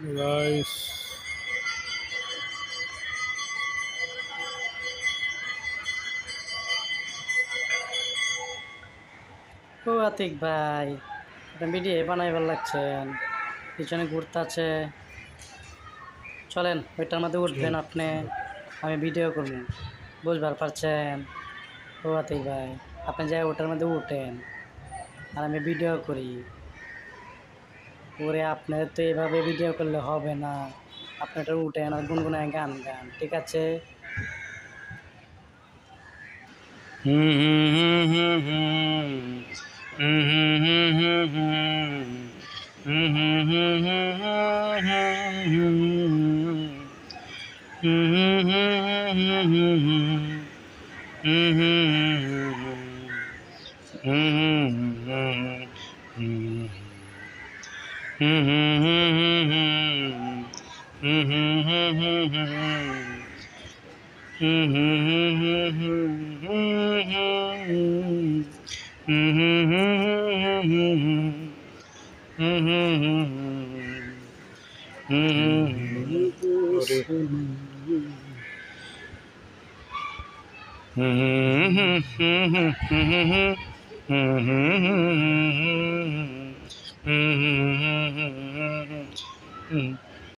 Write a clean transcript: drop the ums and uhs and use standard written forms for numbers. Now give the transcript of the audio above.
Guys, ও আতিক ভাই, একটা video বানাইবার লাগছেন, পিছনে ঘুরতে আছে। চলেন ওইটার মধ্যে উঠবেন আপনি, আমি ভিডিও করব, বুঝবার পারছেন? ও আতিক ভাই, আপনি যাই ওটার মধ্যে উঠেন আর আমি ভিডিও করি। ওরে আপনার তো এভাবে ভিডিও করলে হবে না, আপনি এটা উঠেন আর গুনগুনায় গান গান, ঠিক আছে? ওরে